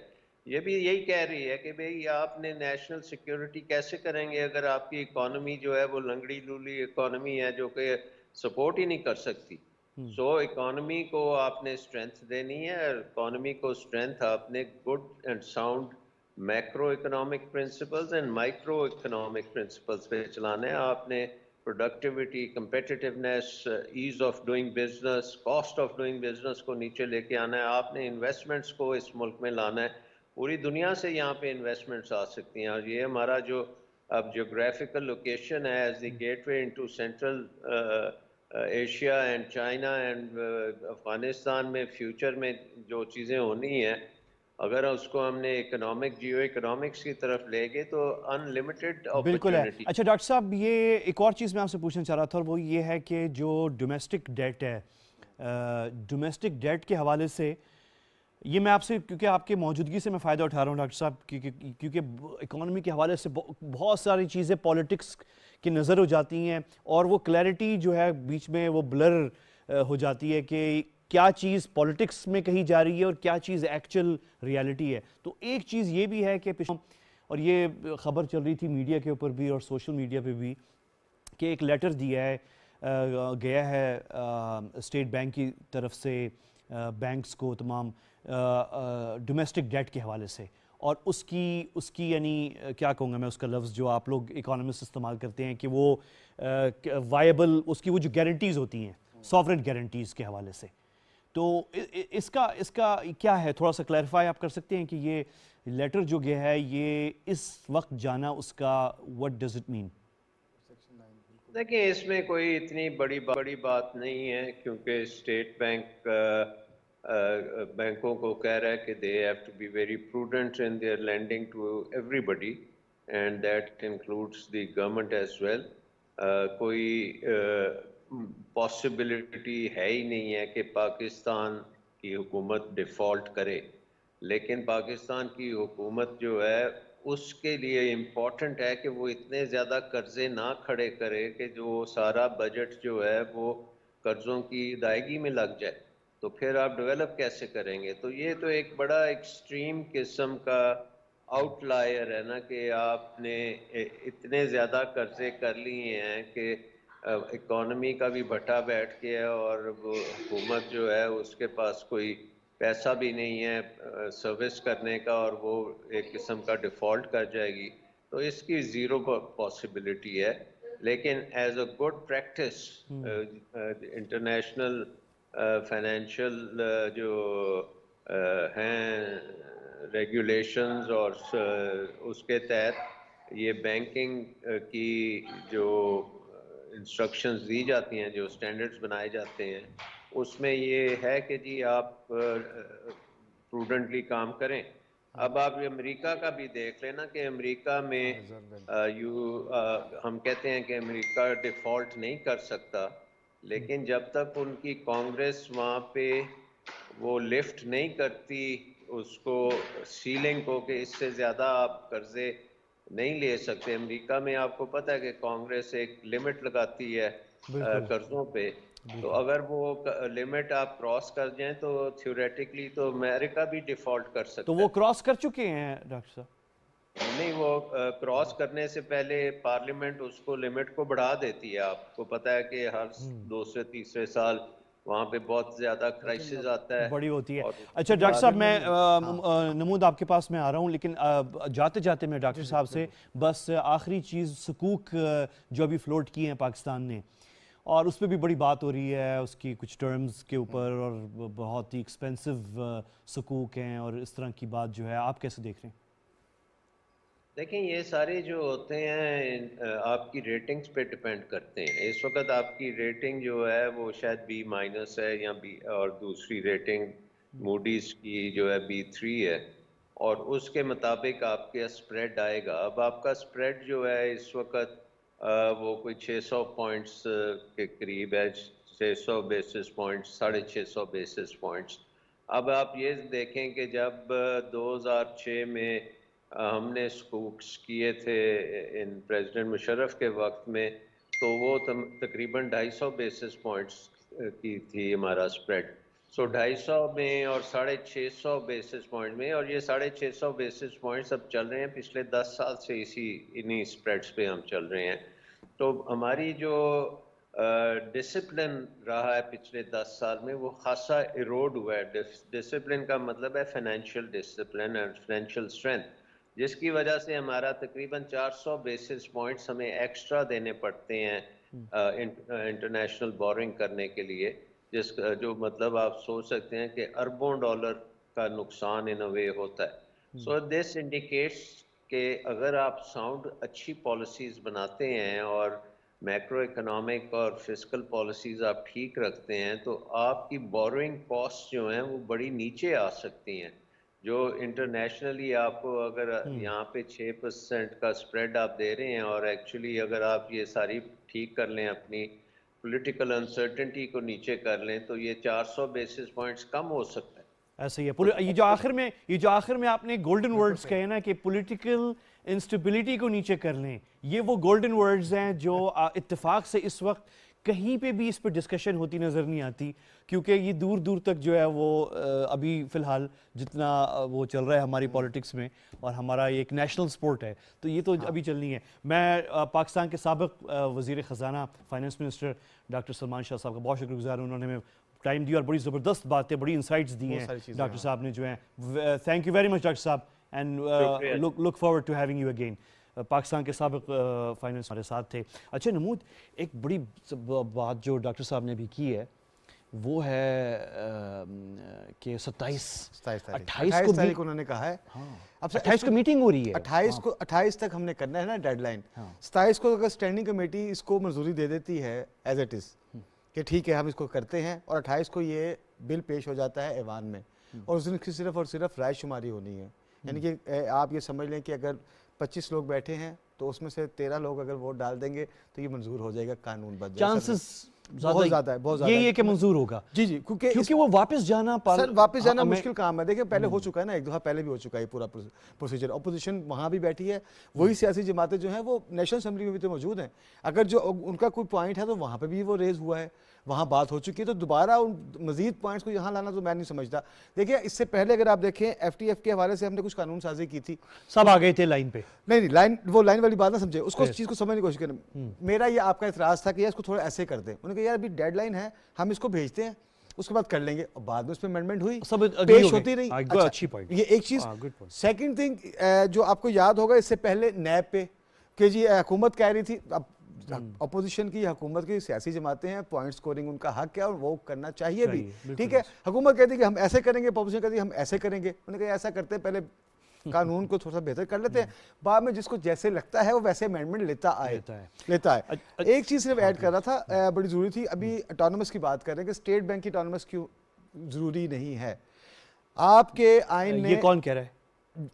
یہ بھی یہی کہہ رہی ہے کہ بھئی آپ نے نیشنل سیکیورٹی کیسے کریں گے اگر آپ کی اکانومی جو ہے وہ لنگڑی لولی اکانومی ہے جو کہ سپورٹ ہی نہیں کر سکتی. سو اکانومی کو آپ نے اسٹرینتھ دینی ہے، اکانومی کو اسٹرینتھ آپ نے good and sound macroeconomic principles and microeconomic principles پہ چلانا ہے. آپ نے productivity, competitiveness, ease of doing business, cost of doing business کو نیچے لے کے آنا ہے. آپ نے انویسٹمنٹس کو اس ملک میں لانا ہے. پوری دنیا سے یہاں پہ انویسٹمنٹس آ سکتی ہیں، اور یہ ہمارا جو اب جیوگرافیکل لوکیشن ہے as the gateway into central Asia and China and Afghanistan میں فیوچر میں جو چیزیں ہونی ہیں، اگر اس کو ہم نے جیو اکنامکس کی طرف لے گئے تو ان لمیٹڈ بالکل ہے. اپرچونٹی. اچھا ڈاکٹر صاحب یہ ایک اور چیز میں آپ سے پوچھنا چاہ رہا تھا، اور وہ یہ ہے کہ جو ڈومیسٹک ڈیٹ ہے، ڈومیسٹک ڈیٹ کے حوالے سے یہ میں آپ سے، کیونکہ آپ کے موجودگی سے میں فائدہ اٹھا رہا ہوں ڈاکٹر صاحب، کیونکہ اکانومی کے حوالے سے بہت ساری چیزیں پالیٹکس کی نظر ہو جاتی ہیں، اور وہ کلیئرٹی جو ہے بیچ میں وہ بلر ہو جاتی ہے کہ کیا چیز پالیٹکس میں کہی جا رہی ہے اور کیا چیز ایکچوئل ریالٹی ہے. تو ایک چیز یہ بھی ہے کہ اور یہ خبر چل رہی تھی میڈیا کے اوپر بھی اور سوشل میڈیا پہ بھی کہ ایک لیٹر دیا ہے گیا ہے اسٹیٹ بینک کی طرف سے بینکس کو تمام ڈومیسٹک ڈیٹ کے حوالے سے، اور اس کی یعنی کیا کہوں گا میں اس کا لفظ جو آپ لوگ اکانومسٹ استعمال کرتے ہیں کہ وہ وائبل، اس کی وہ جو گارنٹیز ہوتی ہیں سوورن گارنٹیز کے حوالے سے، تو اس کا کیا ہے، تھوڑا سا کلیریفائی آپ کر سکتے ہیں کہ یہ لیٹر جو گیا ہے یہ اس وقت جانا اس کا what does it mean؟ دیکھیں اس میں کوئی اتنی بڑی بات نہیں ہے، کیونکہ اسٹیٹ بینک بینکوں کو کہہ رہا ہے کہ they have to be very prudent in their lending to everybody and that includes the government as well. کوئی پاسبلٹی ہے ہی نہیں ہے کہ پاکستان کی حکومت ڈیفالٹ کرے، لیکن پاکستان کی حکومت جو ہے اس کے لیے امپورٹنٹ ہے کہ وہ اتنے زیادہ قرضے نہ کھڑے کرے کہ جو سارا بجٹ جو ہے وہ قرضوں کی ادائیگی میں لگ جائے، تو پھر آپ ڈیولپ کیسے کریں گے؟ تو یہ تو ایک بڑا ایکسٹریم قسم کا آؤٹ لائر ہے نا کہ آپ نے اتنے زیادہ قرضے کر لیے ہیں کہ اکانومی کا بھی بھٹا بیٹھ گیا اور وہ حکومت جو ہے اس کے پاس کوئی پیسہ بھی نہیں ہے سروس کرنے کا اور وہ ایک قسم کا ڈیفالٹ کر جائے گی، تو اس کی زیرو پاسبلٹی ہے. لیکن as a good practice international financial جو ہیں ریگولیشنز اور اس کے تحت یہ بینکنگ کی جو انسٹرکشنز دی جاتی ہیں، جو اسٹینڈرڈز بنائے جاتے ہیں، اس میں یہ ہے کہ جی آپ پروڈنٹلی کام کریں. اب آپ امریکہ کا بھی دیکھ لیں نا کہ امریکہ میں ہم کہتے ہیں کہ امریکہ ڈیفالٹ نہیں کر سکتا، لیکن جب تک ان کی کانگریس وہاں پہ وہ لفٹ نہیں کرتی اس کو سیلنگ کو کہ اس سے زیادہ آپ قرضے نہیں لے سکتے. امریکہ میں آپ کو پتہ ہے کہ کانگریس ایک لمٹ لگاتی ہے قرضوں پہ، تو اگر وہ لمٹ آپ کراس کر جائیں تو تھیوریٹکلی تو امریکہ بھی ڈیفالٹ کر سکتا ہے. تو وہ کراس کر چکے ہیں ڈاکٹر صاحب؟ نہیں، وہ کراس کرنے سے پہلے پارلیمنٹ اس کو لمٹ کو بڑھا دیتی ہے. آپ کو پتہ ہے کہ ہر دوسرے تیسرے سال وہاں پہ بہت زیادہ کرائسس آتا ہے، بڑی ہوتی ہے. اچھا ڈاکٹر صاحب میں نمود آپ کے پاس میں آ رہا ہوں، لیکن جاتے جاتے میں ڈاکٹر صاحب سے بس آخری چیز سکوک جو ابھی فلوٹ کی ہیں پاکستان نے، اور اس پہ بھی بڑی بات ہو رہی ہے اس کی کچھ ٹرمز کے اوپر، اور بہت ہی ایکسپینسو سکوک ہیں اور اس طرح کی بات جو ہے، آپ کیسے دیکھ رہے ہیں؟ دیکھیں یہ سارے جو ہوتے ہیں آپ کی ریٹنگز پہ ڈیپینڈ کرتے ہیں. اس وقت آپ کی ریٹنگ جو ہے وہ شاید B- ہے یا B، اور دوسری ریٹنگ موڈیز کی جو ہے B3 ہے، اور اس کے مطابق آپ کے اسپریڈ آئے گا. اب آپ کا اسپریڈ جو ہے اس وقت وہ کوئی 600 پوائنٹس کے قریب ہے، 600 بیسس پوائنٹس، 650 بیسس پوائنٹس. اب آپ یہ دیکھیں کہ جب 2006 میں ہم نے سکوکس کیے تھے ان پریزیڈنٹ مشرف کے وقت میں، تو وہ تقریباً 250 بیسس پوائنٹس کی تھی ہمارا اسپریڈ. سو 250 میں اور 650 بیسس پوائنٹ میں، اور یہ 650 بیسس پوائنٹس اب چل رہے ہیں پچھلے 10 سال سے انہی اسپریڈس پہ ہم چل رہے ہیں. تو ہماری جو ڈسپلن رہا ہے پچھلے 10 سال میں وہ خاصا ایروڈ ہوا ہے. ڈسپلن کا مطلب ہے فائنینشیل ڈسپلن اور فائنینشیل اسٹرینتھ، جس کی وجہ سے ہمارا تقریباً 400 بیسس پوائنٹس ہمیں ایکسٹرا دینے پڑتے ہیں انٹرنیشنل بورنگ کرنے کے لیے، جو مطلب آپ سوچ سکتے ہیں کہ اربوں ڈالر کا نقصان ان وے ہوتا ہے. سو دس انڈیکیٹس کہ اگر آپ ساؤنڈ اچھی پالیسیز بناتے ہیں اور میکرو اکنامک اور فسکل پالیسیز آپ ٹھیک رکھتے ہیں تو آپ کی بورنگ کاسٹ جو ہیں وہ بڑی نیچے آ سکتی ہیں. جو انٹرنیشنلی آپ کو اگر یہاں پہ 6% کا اسپریڈ آپ دے رہے ہیں، اور ایکچولی اگر آپ یہ ساری ٹھیک کر لیں، اپنی پولیٹیکل انسرٹنٹی کو نیچے کر لیں، تو یہ 400 بیسس پوائنٹس کم ہو سکتا ہے. ایسا ہی ہے. یہ جو آخر میں آپ نے گولڈن ورڈز کہے نا کہ پولیٹیکل انسٹیبلٹی کو نیچے کر لیں، یہ وہ گولڈن ورڈز ہیں جو اتفاق سے اس وقت کہیں پہ بھی اس پہ ڈسکشن ہوتی نظر نہیں آتی، کیونکہ یہ دور دور تک جو ہے وہ ابھی فی الحال جتنا وہ چل رہا ہے ہماری پولیٹکس میں، اور ہمارا یہ ایک نیشنل سپورٹ ہے، تو یہ تو ابھی چلنی ہے. میں پاکستان کے سابق وزیر خزانہ فائنانس منسٹر ڈاکٹر سلمان شاہ صاحب کا بہت شکر گزار ہوں، انہوں نے ٹائم دیا اور بڑی زبردست باتیں, بڑی انسائٹس دی ہیں ڈاکٹر صاحب نے جو ہیں. Thank you very much doctor صاحب, and look forward to having you again. Pakistan کے سابق فائنلسٹ ہمارے ساتھ تھے. اچھا نمود, ایک بڑی بات جو ڈاکٹر صاحب نے بھی کی ہے وہ ہے کہ 28 تاریخ انہوں نے کہا ہے. اب 28 کو میٹنگ ہو رہی ہے, 28 تک ہم نے کرنا ہے نا ڈیڈ لائن. 27 کو اگر اسٹینڈنگ کمیٹی اس کو منظوری دے دیتی ہے ایز اٹ از کہ ٹھیک ہے ہم اس کو کرتے ہیں, اور 28 کو یہ بل پیش ہو جاتا ہے ایوان میں, اور اس دن کی صرف اور صرف رائے شماری ہونی ہے. یعنی کہ آپ یہ سمجھ لیں کہ اگر 25 لوگ بیٹھے ہیں تو اس میں سے 13 لوگ اگر ووٹ ڈال دیں گے تو یہ منظور ہو جائے گا, قانون بن جائے گا. چانسز بہت زیادہ ہے, بہت زیادہ یہ کہ منظور ہوگا. جی جی, کیونکہ وہ واپس جانا سر واپس جانا مشکل کام ہے. دیکھیں پہلے ہو چکا ہے نا, ایک دفعہ پہلے بھی ہو چکا ہے پورا پروسیجر. اپوزیشن وہاں بھی بیٹھی ہے, وہی سیاسی جماعتیں جو ہیں وہ نیشنل اسمبلی میں بھی تو موجود ہیں. اگر جو ان کا کوئی پوائنٹ ہے تو وہاں پہ بھی وہ ریز ہوا ہے, وہاں بات ہو چکی ہے, تو دوبارہ ان مزید پوائنٹس کو یہاں لانا تو میں نہیں سمجھتا. دیکھیں اس سے پہلے اگر آپ دیکھیں ایف ٹی ایف کے حوالے سے ہم نے کچھ قانون سازی کی تھی, سب آ گئے تھے لائن پہ. نہیں لائن, وہ لائن والی بات نہ سمجھے, اس کو چیز کو سمجھنے کی کوشش کریں. میرا یہ آپ کا اعتراض تھا کہ یار اس کو تھوڑا ایسے کر دیں. انہوں نے کہا یار ابھی ڈیڈ لائن ہے, ہم اس کو بھیجتے ہیں, اس کے بعد کر لیں گے, اور بعد میں اس پہ امینڈمنٹ ہوئی, پیش ہوتی رہی. یہ ایک چیز. سیکنڈ تھنگ جو آپ کو یاد ہوگا اس سے پہلے نیب پہ کہ جی حکومت کہہ رہی تھی, اب اپوزیشن کی حکومت کی سیاسی جماعتیں ہیں, پوائنٹ سکورنگ ان کا حق ہے اور وہ کرنا چاہیے بھی, ٹھیک ہے. حکومت کہتی ہے کہ ہم ایسے کریں گے, اپوزیشن کہتی ہے ہم ایسے کریں گے. انہوں نے کہا ایسا کرتے ہیں پہلے قانون کو تھوڑا سا بہتر کر لیتے ہیں, بعد میں جس کو جیسے لگتا ہے وہ ویسے امینڈمنٹ لیتا ہے. ایک چیز صرف ایڈ کر رہا تھا, بڑی ضروری تھی. ابھی اٹانومس کی بات کر رہے ہیں کہ اسٹیٹ بینک کی اٹانومس کیوں ضروری نہیں ہے. آپ کے آئین نے, یہ کون کہہ رہا ہے؟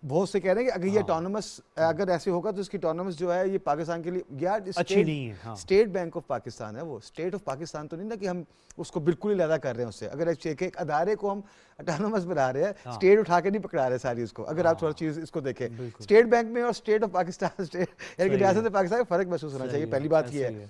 بہت سے کہہ رہے ہیں کہ اگر یہ اٹانومس اگر ایسے ہوگا تو اس کی اٹانومس جو ہے یہ پاکستان کے لیے یار اچھی نہیں ہے. اسٹیٹ بینک آف پاکستان ہے, وہ اسٹیٹ آف پاکستان تو نہیں نا کہ ہم اس کو بالکل ہی علیحدہ کر رہے ہیں اس سے. اگر ایک ادارے کو ہم اٹانومس بنا رہے ہیں, اسٹیٹ اٹھا کے نہیں پکڑا رہے ساری اس کو. اگر آپ تھوڑا چیز اس کو دیکھیں, اسٹیٹ بینک میں اور اسٹیٹ آف پاکستان یعنی کہ ریاست پاکستان میں فرق محسوس ہونا چاہیے. پہلی بات یہ ہے.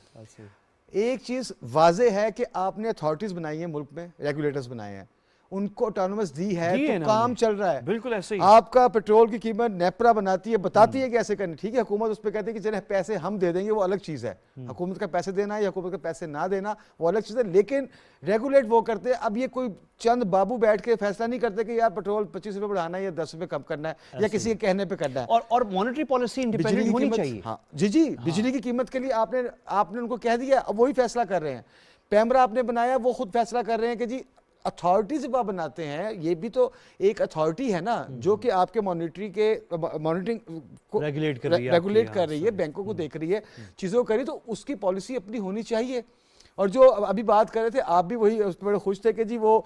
ایک چیز واضح ہے کہ آپ نے اتھارٹیز بنائی ہیں ملک میں, ریگولیٹرز بنائے ہیں, ان کو اٹانومس دی ہے تو کام چل رہا ہے. بالکل ایسے ہی. آپ کا پیٹرول کی قیمت نیپرا بناتی ہے, بتاتی ہے کہ ایسے کرنے, ٹھیک ہے. حکومت اس پہ کہتی ہے کہ چلے پیسے ہم دے دیں گے, وہ الگ چیز ہے. حکومت کا پیسے دینا یا حکومت کا پیسے نہ دینا وہ الگ چیز ہے, لیکن ریگولیٹ وہ کرتے. اب یہ کوئی چند بابو بیٹھ کے فیصلہ نہیں کرتے کہ یار پیٹرول 25 روپے بڑھانا ہے یا 10 روپے کم کرنا ہے یا کسی کے کہنے پہ کرنا ہے. اور مانیٹری پالیسی انڈیپینڈنٹ ہونی چاہیے. ہاں جی, بجلی کی قیمت کے لیے آپ نے ان کو کہہ دیا, اب وہی فیصلہ کر رہے ہیں. پیمرا آپ نے بنایا, وہ خود فیصلہ کر رہے ہیں کہ جی اتھارٹی سے آپ بناتے ہیں. یہ بھی تو ایک اتھارٹی ہے نا جو کہ آپ کے مانیٹرنگ کو ریگولیٹ کر رہی ہے, بینکوں کو دیکھ رہی ہے, چیزوں کو کر رہی ہے, تو اس کی پالیسی اپنی ہونی چاہیے. اور جو ابھی بات کر رہے تھے آپ بھی وہی اس پہ بڑے خوش تھے کہ جی وہ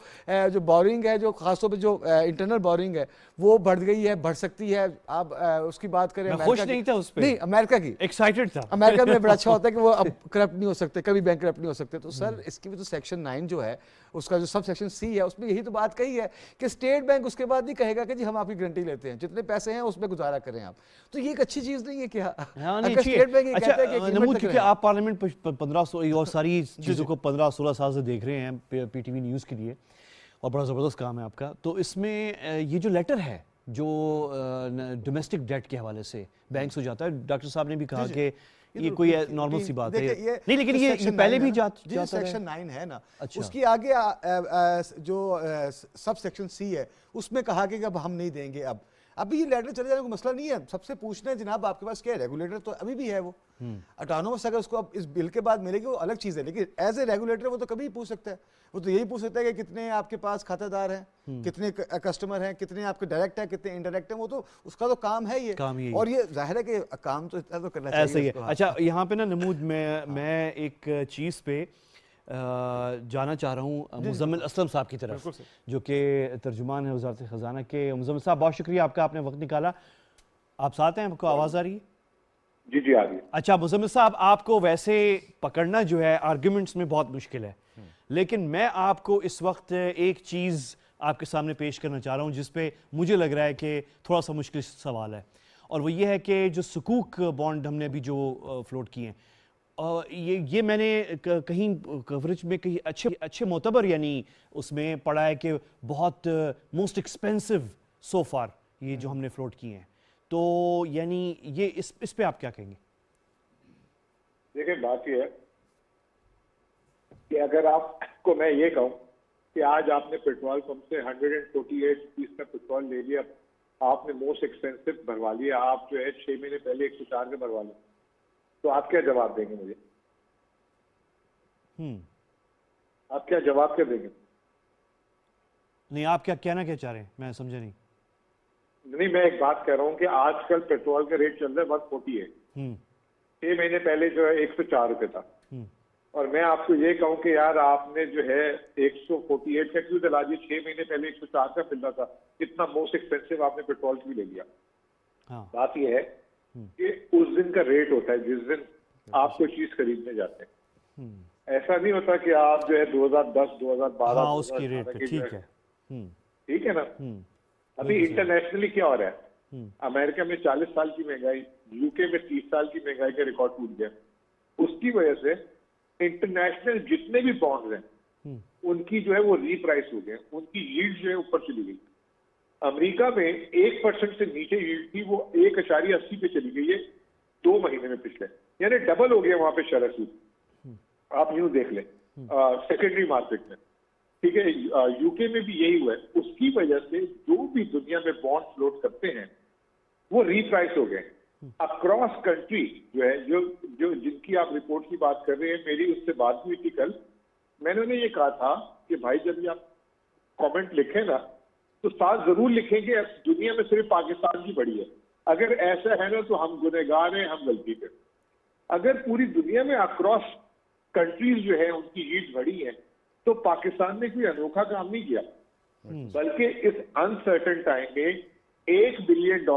جو بورنگ ہے, جو خاص طور پہ جو انٹرنل بورنگ ہے وہ بڑھ گئی ہے, بڑھ سکتی ہے. آپ اس کی بات کریں, خوش نہیں تھا اس پہ, نہیں امریکہ کی, ایکسائٹڈ تھا. امریکہ میں بڑا اچھا ہوتا ہے کہ وہ اب کرپٹ نہیں ہو سکتے, کبھی بینک کرپٹ نہیں ہو سکتے. تو سر اس کی بھی تو سیکشن 9 جو ہے اس کا جو سب سیکشن سی ہے اس میں یہی تو بات کہی ہے کہ اسٹیٹ بینک اس کے بعد نہیں کہے گا کہ جی ہم آپ کی گارنٹی لیتے ہیں, جتنے پیسے ہیں اس میں گزارا کریں آپ. تو یہ ایک اچھی چیز نہیں ہے کیا؟ اسٹیٹ بینک یہ کہتا ہے کہ نمود کیونکہ آپ پارلیمنٹ 1500 اور ساری چیزوں کو 15-16 سال سے دیکھ رہے ہیں پی ٹی وی نیوز کے لیے, اور بڑا زبردست کام ہے آپ کا. تو اس میں یہ جو لیٹر ہے جو ڈومیسٹک ڈیٹ کے حوالے سے بینک سے جاتا ہے, ڈاکٹر صاحب نے بھی کہا کہ یہ کوئی نارمل سی بات ہے نہیں, لیکن یہ پہلے بھی جاتا ہے. سیکشن 9 ہے نا, اس کی آگے جو سب سیکشن سی ہے اس میں کہا کہ اب ہم نہیں دیں گے. ابھی یہ لیٹر چلے جانے کو مسئلہ نہیں ہے. سب سے پوچھنا ہے جناب آپ کے پاس کیا ہے, ریگولیٹر تو ابھی بھی ہے. وہ اٹانومس اگر اس کو اب اس بل کے بعد ملے گی وہ الگ چیز ہے, لیکن ایز اے ریگولیٹر وہ تو کبھی پوچھ سکتا ہے. وہ تو یہی پوچھ سکتا ہے کہ کتنے آپ کے پاس کھاتہ دار ہیں, کتنے کسٹمر ہیں, کتنے آپ کے ڈائریکٹ ہیں, کتنے انڈائریکٹ ہیں. وہ تو اس کا تو کام ہے یہ, اور یہ ظاہر ہے کہ کام تو اتنا تو کرنا چاہیے. ایسا ہی ہے. اچھا یہاں پہ نا نمود میں ایک چیز پہ جانا چاہ رہا ہوں مزمل اسلم صاحب کی طرف, جو کہ ترجمان ہے وزارت خزانہ کے. مزمل صاحب بہت شکریہ آپ کا, آپ نے وقت نکالا. آپ ساتھ ہیں, آپ کو آواز آ رہی ہے؟ جی آ رہی ہے. اچھا مزمل صاحب, آپ کو ویسے پکڑنا جو ہے آرگیومنٹس میں بہت مشکل ہے, لیکن میں آپ کو اس وقت ایک چیز آپ کے سامنے پیش کرنا چاہ رہا ہوں جس پہ مجھے لگ رہا ہے کہ تھوڑا سا مشکل سوال ہے, اور وہ یہ ہے کہ جو سکوک بانڈ ہم نے ابھی جو فلوٹ کیے ہیں, یہ میں نے کہیں کوریج میں کہیں اچھے معتبر یعنی اس میں پڑھا ہے کہ بہت موسٹ ایکسپینسو سو فار یہ جو ہم نے فلوٹ کیے ہیں. تو یعنی یہ اس پہ آپ کیا کہیں گے؟ دیکھیں بات یہ ہے کہ اگر آپ کو میں یہ کہوں کہ آج آپ نے پیٹرول پمپ سے 148 روپیز کا پیٹرول لے لیا, آپ نے موسٹ ایکسپینسو بھروا لیا, آپ جو ہے 6 مہینے پہلے 104 کا بھروا لیں, تو آپ کیا جواب دیں گے مجھے؟ آپ کیا جواب کیا دیں گے؟ نہیں آپ کیا کہنا کیا چاہ رہے ہیں, میں سمجھا نہیں. نہیں, میں ایک بات کہہ رہا ہوں کہ آج کل پیٹرول کا ریٹ چل رہا ہے 140 ہے, 6 مہینے پہلے جو ہے 104 روپے تھا, اور میں آپ کو یہ کہوں کہ یار آپ نے جو ہے 148 کا کیوں دلا دیا, 6 مہینے پہلے 104 کا مل رہا تھا, اتنا موسٹ ایکسپینسو آپ نے پیٹرول کیوں لے لیا؟ بات یہ ہے کہ اس دن کا ریٹ ہوتا ہے جس دن آپ کوئی چیز خریدنے جاتے ہیں. ایسا نہیں ہوتا کہ آپ جو ہے 2010 2012 اس کی ریٹ پہ, ٹھیک ہے نا. ابھی انٹرنیشنلی کیا ہو رہا ہے, امریکہ میں 40 سال کی مہنگائی, یو کے میں 30 سال کی مہنگائی کا ریکارڈ ٹوٹ گیا. اس کی وجہ سے انٹرنیشنل جتنے بھی بانڈز ہیں ان کی جو ہے وہ ری پرائس ہو گئے, ان کی ییلڈ جو ہے اوپر چلی گئی. امریکہ میں 1% سے نیچے ییلڈ تھی, وہ 1.80 پہ چلی گئی ہے 2 مہینے میں پچھلے, یعنی ڈبل ہو گیا وہاں پہ شرح سود. آپ یوں دیکھ لیں سیکنڈری مارکیٹ میں, ٹھیک ہے. یو کے میں بھی یہی ہوا ہے. اس کی وجہ سے جو بھی دنیا میں بانڈ فلوٹ کرتے ہیں وہ ری پرائس ہو گئے اکراس کنٹری. جو ہے جو جن کی آپ رپورٹ کی بات کر رہے ہیں, میری اس سے بات ہوئی تھی کل. میں نے انہیں یہ کہا تھا کہ بھائی جب یہ آپ کامنٹ لکھیں نا تو ساتھ ضرور لکھیں کہ دنیا میں صرف پاکستان کی بڑی ہے. اگر ایسا ہے نا تو ہم گنہگار ہیں, ہم غلطی کریں. اگر پوری دنیا میں اکراس کنٹریز جو ہے ان کی ہیٹ بڑی ہے تو پاکستان نے کوئی انوکھا کام نہیں کیا, بلکہ اس انسرٹن ٹائم میں $1 بلین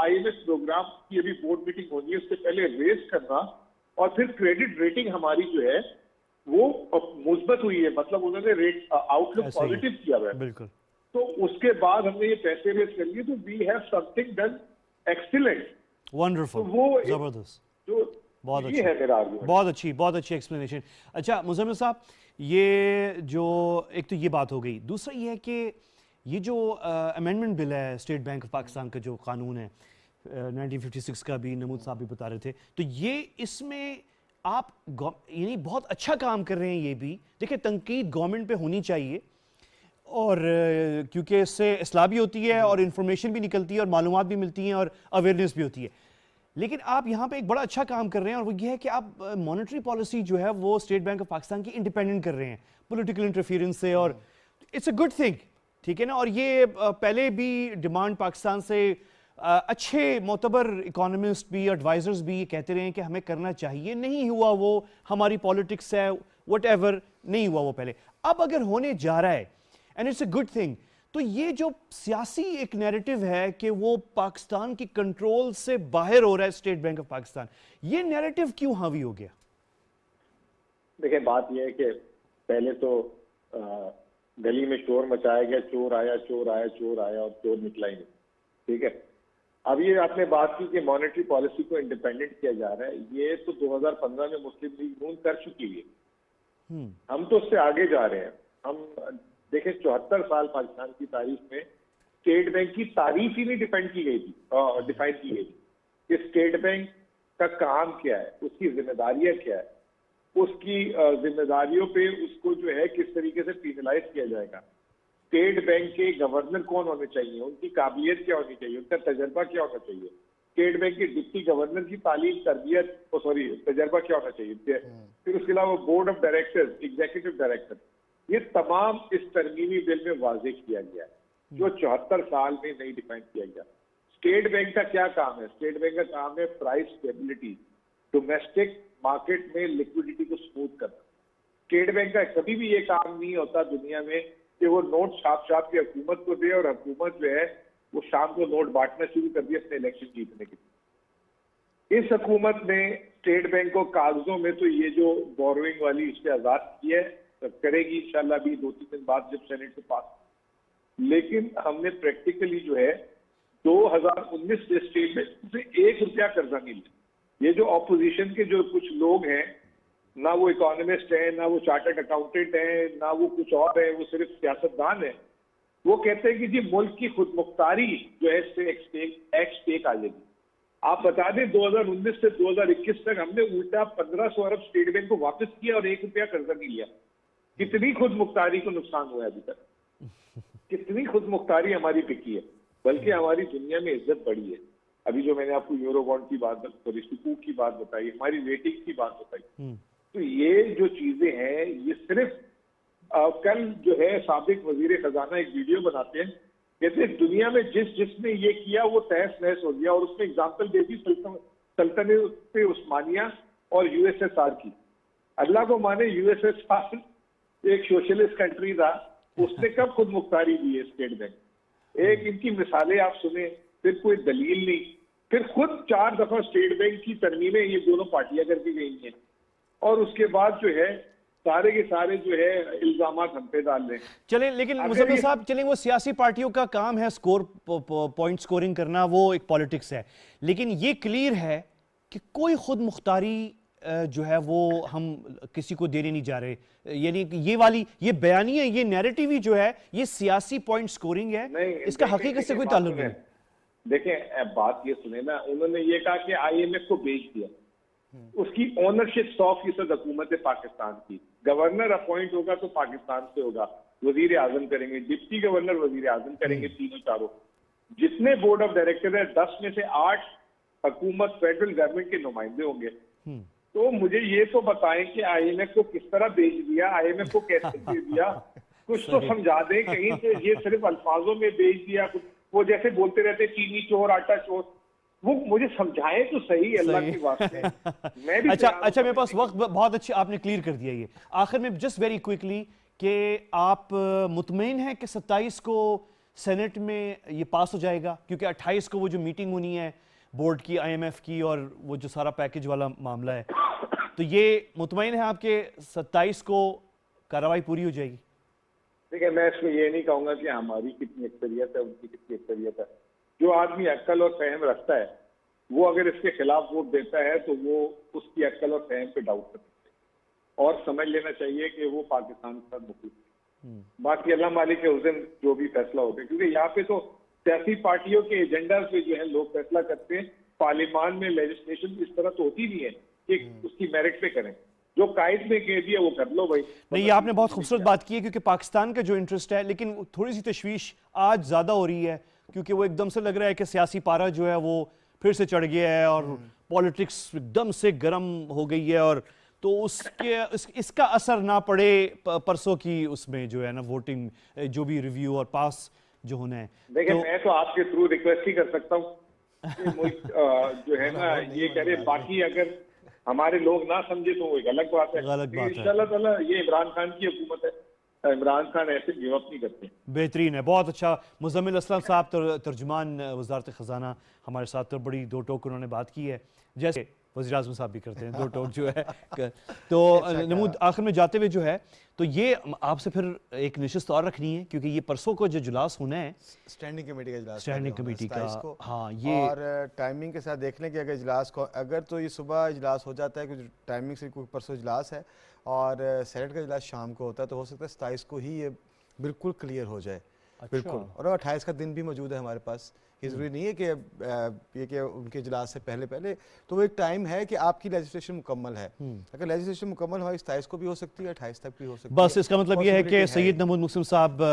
IMF پروگرام کی ابھی بورڈ میٹنگ ہونی ہے, اس سے پہلے ریز کرنا, اور پھر کریڈٹ ریٹنگ ہماری جو ہے وہ مثبت ہوئی ہے, مطلب انہوں نے ریٹ آؤٹ لک پازیٹیو کیا ہوا ہے. بالکل. تو اس کے بعد ہم نے یہ پیسے ریز کر لیے, تو we have something done excellent. Wonderful, وہ زبردست, جو یہ ہے میرا آرگومنٹ. بہت اچھی ایکسپلینیشن. اچھا مزمل صاحب, یہ جو ایک تو یہ بات ہو گئی, دوسرا یہ ہے کہ یہ جو امینڈمنٹ بل ہے اسٹیٹ بینک آف پاکستان کا جو قانون ہے 1956 کا, بھی نمود صاحب بھی بتا رہے تھے, تو یہ اس میں آپ یعنی بہت اچھا کام کر رہے ہیں. یہ بھی دیکھیں تنقید گورنمنٹ پہ ہونی چاہیے, اور کیونکہ اس سے اصلاح بھی ہوتی ہے اور انفارمیشن بھی نکلتی ہے اور معلومات بھی ملتی ہیں اور اویئرنیس بھی ہوتی ہے. لیکن آپ یہاں پہ ایک بڑا اچھا کام کر رہے ہیں, اور وہ یہ ہے کہ آپ مانیٹری پالیسی جو ہے وہ اسٹیٹ بینک آف پاکستان کی انڈیپینڈنٹ کر رہے ہیں پولیٹیکل انٹرفیئرنس سے, اور اٹس اے گڈ تھنگ, ٹھیک ہے نا. اور یہ پہلے بھی ڈیمانڈ پاکستان سے اچھے معتبر اکانومسٹ بھی, ایڈوائزرز بھی یہ کہتے رہے ہیں کہ ہمیں کرنا چاہیے. نہیں ہوا, وہ ہماری پالیٹکس ہے, وٹ ایور, نہیں ہوا وہ پہلے. اب اگر ہونے جا رہا ہے and it's a good thing, تو یہ جو سیاسی ایک نیریٹو ہے کہ وہ پاکستان کی کنٹرول سے باہر ہو رہا ہے اسٹیٹ بینک آف پاکستان, یہ نیریٹو کیوں حاوی ہو گیا؟ دیکھیں بات یہ ہے کہ پہلے تو گلی میں شور مچایا گیا, چور آیا چور آیا چور آیا, اور چور نکلا ہی نہیں, ٹھیک ہے. اب یہ آپ نے بات کی کہ مانیٹری پالیسی کو انڈیپینڈنٹ کیا جا رہا ہے, یہ تو 2015 میں مسلم لیگ نون کر چکی ہے. ہم تو اس سے آگے جا رہے ہیں. ہم دیکھیں 74 سال پاکستان کی تاریخ میں اسٹیٹ بینک کی تعریف ہی نہیں ڈیفائن کی گئی تھی کہ اسٹیٹ بینک کا کام کیا ہے, اس کی ذمہ داریاں کیا ہے, اس کی ذمہ داریوں پہ اس کو جو ہے کس طریقے سے پینلائز کیا جائے گا, اسٹیٹ بینک کے گورنر کون ہونے چاہیے, ان کی قابلیت کیا ہونی چاہیے, ان کا تجربہ کیا ہونا چاہیے, اسٹیٹ بینک کے ڈپٹی گورنر کی تعلیم تربیت تجربہ کیا ہونا چاہیے, پھر اس کے علاوہ board of director, executive director, یہ تمام اس ترمیمی بل میں واضح کیا گیا ہے جو 74 سال میں نہیں ڈیفائن کیا گیا. اسٹیٹ بینک کا کیا کام ہے؟ اسٹیٹ بینک کا کام ہے پرائس اسٹیبلٹی, ڈومیسٹک مارکیٹ میں لیکوڈیٹی کو سموتھ کرنا. اسٹیٹ بینک کا کبھی بھی یہ کام نہیں ہوتا دنیا میں کہ وہ نوٹ چھاپ کے حکومت کو دے, اور حکومت جو ہے وہ شام کو نوٹ بانٹنا شروع کر دیا اپنے الیکشن جیتنے کے لیے. اس حکومت نے اسٹیٹ بینک کو کاغذوں میں تو یہ جو بوروئنگ والی اس سے آزاد کی ہے, کرے گی انشاءاللہ ابھی 2-3 دن بعد جب سینٹ سے پاس. لیکن ہم نے پریکٹیکلی جو ہے 2019 سے اسٹیٹ بینک سے $1 قرضہ نہیں لیا. یہ جو اپوزیشن کے جو کچھ لوگ ہیں, نہ وہ اکانومسٹ ہیں, نہ وہ چارٹرڈ اکاؤنٹنٹ ہیں, نہ وہ کچھ اور ہیں, وہ صرف سیاستدان ہیں, وہ کہتے ہیں کہ جی ملک کی خود مختاری جو ہے اس سے ایک سٹیک آ جائے گی. آپ بتا دیں 2019 سے 2021 تک ہم نے الٹا 1500 ارب اسٹیٹ بینک کو واپس کیا اور $1 قرضہ نہیں لیا. کتنی خود مختاری کو نقصان ہوا ہے ابھی تک، کتنی خود مختاری ہماری بکی ہے، بلکہ ہماری دنیا میں عزت بڑھی ہے. ابھی جو میں نے آپ کو یورو بانڈ کی بات، سکوک کی بات بتائی، ہماری ریٹنگ کی بات بتائی، تو یہ جو چیزیں ہیں یہ صرف کل جو ہے سابق وزیر خزانہ ایک ویڈیو بناتے ہیں، کہتے ہیں دنیا میں جس نے یہ کیا وہ تہس نہس ہو گیا، اور اس میں اگزامپل دے دی سلطنت عثمانیہ اور یو ایس ایس آر کی. اللہ کو مانے یو ایس ایس آر ایک سوشلسٹ کنٹری تھا، اس نے کب خود مختاری دی ہے اسٹیٹ بینک. ایک ان کی مثالیں آپ سنیں، پھر کوئی دلیل نہیں، پھر خود 4 دفعہ اسٹیٹ بینک کی ترمیمیں یہ دونوں پارٹیاں کر کے گئی ہیں، اور اس کے بعد جو ہے سارے کے سارے جو ہے الزامات ہم پہ ڈال رہے ہیں. چلیں لیکن مزمل صاحب، چلیں وہ سیاسی پارٹیوں کا کام ہے پوائنٹ سکورنگ کرنا، وہ ایک پالیٹکس ہے، لیکن یہ کلیئر ہے کہ کوئی خود مختاری جو ہے وہ ہم کسی کو دینے نہیں جا رہے. یعنی یہ بیانیہ، یہ نیریٹیو ہی جو ہے یہ سیاسی پوائنٹ سکورنگ ہے، اس کا حقیقت سے کوئی تعلق نہیں. دیکھیں بات یہ سنیں نا، انہوں نے یہ کہا کہ آئی ایم ایف کو بیچ دیا، اس کی اونرشپ 100% حکومت پاکستان کی. گورنر اپوائنٹ ہوگا تو پاکستان سے ہوگا، وزیر اعظم کریں گے، ڈپٹی گورنر وزیر اعظم کریں گے، تینوں چاروں. جتنے بورڈ آف ڈائریکٹر ہیں 10 میں سے 8 حکومت فیڈرل گورنمنٹ کے نمائندے ہوں گے. تو مجھے یہ تو بتائیں کہ آئی ایم ایف کو کس طرح بیچ دیا، آئی ایم ایف کو کیسے دے دیا، کچھ تو سمجھا دیں. کہیں سے یہ صرف الفاظوں میں بیچ دیا، وہ جیسے بولتے رہتے چینی چور آٹا چور، وہ مجھے سمجھائیں تو صحیح اللہ کی واسطے. میں بھی اچھا میرے پاس وقت بہت اچھا آپ نے کلیئر کر دیا. یہ آخر میں جسٹ ویری کوئکلی کہ آپ مطمئن ہیں کہ 27 کو سینٹ میں یہ پاس ہو جائے گا، کیونکہ 28 کو وہ جو میٹنگ ہونی ہے بورڈ کی، آئی ایم ایف کی، اور وہ جو سارا پیکج والا معاملہ ہے، تو یہ مطمئن ہے آپ کہ 27 کو کارروائی پوری ہو جائے گی؟ دیکھیں میں اس میں یہ نہیں کہوں گا کہ ہماری کتنی اکثریت ہے، ان کی کتنی اکثریت ہے. جو آدمی عقل اور فہم رکھتا ہے وہ اگر اس کے خلاف ووٹ دیتا ہے تو وہ اس کی عقل اور فہم پہ ڈاؤٹ کر سکتے ہیں، اور سمجھ لینا چاہیے کہ وہ پاکستان کے ساتھ مخلص ہے. باقی اللہ مالک کے حسن جو بھی فیصلہ ہوگا، کیونکہ یہاں پہ تو سیاسی پارٹیوں کے ایجنڈا پہ جو ہے لوگ فیصلہ کرتے ہیں. پارلیمان میں لیجسلیشن اس طرح تو ہوتی نہیں ہے کہ اس کی میرٹ پہ کریں، جو قائد نے کہہ دیا وہ کر لو بھائی. نہیں، یہ آپ نے بہت خوبصورت بات کی ہے، کیونکہ پاکستان کا جو انٹرسٹ ہے، لیکن تھوڑی سی تشویش آج زیادہ ہو رہی ہے، کیونکہ وہ ایک دم سے لگ رہا ہے کہ سیاسی پارہ جو ہے وہ پھر سے چڑھ گیا ہے اور پولیٹکس ایک دم سے گرم ہو گئی ہے، اور تو اس کا اثر نہ پڑے پرسوں کی اس میں جو ہے نا ووٹنگ، جو بھی ریویو اور پاس جو ہونا ہے. دیکھیں میں تو آپ کے تھرو ریکویسٹ ہی کر سکتا ہوں جو ہے نا یہ کہہ رہے، باقی اگر ہمارے لوگ نہ سمجھے تو وہ ایک الگ بات ہے. انشاءاللہ تعالیٰ یہ عمران خان کی حکومت ہے، عمران خان ایسے گیو اپ نہیں کرتے. بہترین ہے، بہت اچھا. مزمل اسلم صاحب ترجمان وزارت خزانہ ہمارے ساتھ، تو بڑی دو ٹوک انہوں نے بات کی ہے، جیسے وزیر اعظم صاحب بھی کرتے ہیں دو ٹوک جو ہے. تو نمود آخر میں جاتے ہوئے جو ہے، تو یہ آپ سے پھر ایک نشست اور رکھنی ہے، کیونکہ یہ پرسوں کو جو اجلاس ہونا ہے اسٹینڈنگ کمیٹی کا اجلاس، اسٹینڈنگ کمیٹی کا، ہاں یہ اور ٹائمنگ کے ساتھ دیکھ لیں کہ اگر اجلاس کو، اگر تو یہ صبح اجلاس ہو جاتا ہے، کچھ ٹائمنگ سے کوئی پرسوں اجلاس ہے اور سینٹ کا اجلاس شام کو ہوتا ہے، تو ہو سکتا ہے 27 کو ہی یہ بالکل کلیئر ہو جائے. بالکل. اور 28 کا دن بھی موجود ہے ہمارے پاس. یہ ضروری نہیں ہے کہ ان کے اجلاس سے پہلے تو وہ ایک ٹائم ہے کہ آپ کی لیجسلیشن مکمل ہے. اگر لیجسلیشن مکمل ہماری 27 کو بھی ہو سکتی ہے، 28 تک بھی ہو سکتی ہے. بس اس کا مطلب یہ ہے کہ سید نمود مسلم صاحب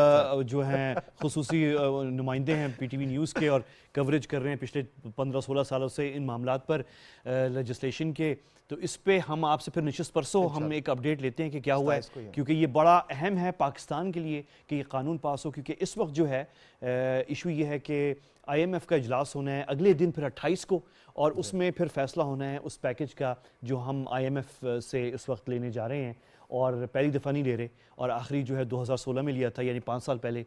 جو ہیں خصوصی نمائندے ہیں پی ٹی وی نیوز کے، اور کوریج کر رہے ہیں پچھلے 15-16 سالوں سے ان معاملات پر لیجسلیشن کے. تو اس پہ ہم آپ سے پھر نشست پرسوں ہم ایک اپڈیٹ لیتے ہیں کہ کیا ہوا ہے، کیونکہ یہ بڑا اہم ہے پاکستان کے لیے کہ یہ قانون پاس ہو. کیونکہ اس وقت جو ہے ایشو یہ ہے کہ آئی ایم ایف کا اجلاس ہونا ہے اگلے دن پھر 28 کو، اور اس میں پھر فیصلہ ہونا ہے اس پیکج کا جو ہم آئی ایم ایف سے اس وقت لینے جا رہے ہیں، اور پہلی دفعہ نہیں لے رہے، اور آخری جو ہے 2016 میں لیا تھا، یعنی 5 سال پہلے.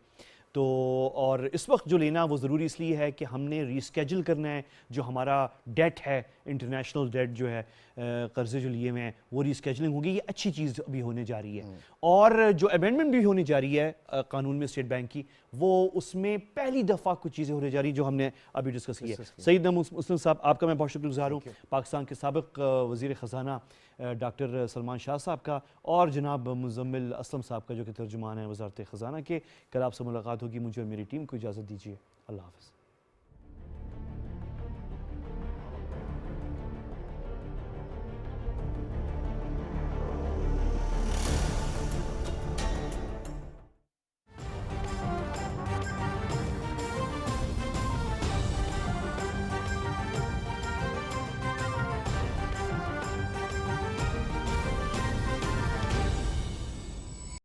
تو اور اس وقت جو لینا وہ ضروری اس لیے ہے کہ ہم نے ری اسکیجل کرنا ہے جو ہمارا ڈیٹ ہے، انٹرنیشنل ڈیٹ جو ہے، قرضے جو لیے ہوئے ہیں، وہ ری اسکیجلنگ ہوگی. یہ اچھی چیز بھی ہونے جا رہی ہے. اور جو امینڈمنٹ بھی ہونے جا رہی ہے قانون میں اسٹیٹ بینک کی، وہ اس میں پہلی دفعہ کچھ چیزیں ہونے جا رہی ہیں جو ہم نے ابھی ڈسکس کی ہے. سید نمود مسلم صاحب، آپ کا میں بہت شکر گزار ہوں. پاکستان کے سابق وزیر خزانہ ڈاکٹر سلمان شاہ صاحب کا، اور جناب مزمل اسلم صاحب کا جو کہ ترجمان ہے وزارت خزانہ کے. کل آپ سے ملاقات ہوگی. مجھے اور میری ٹیم کو اجازت دیجیے. اللہ حافظ.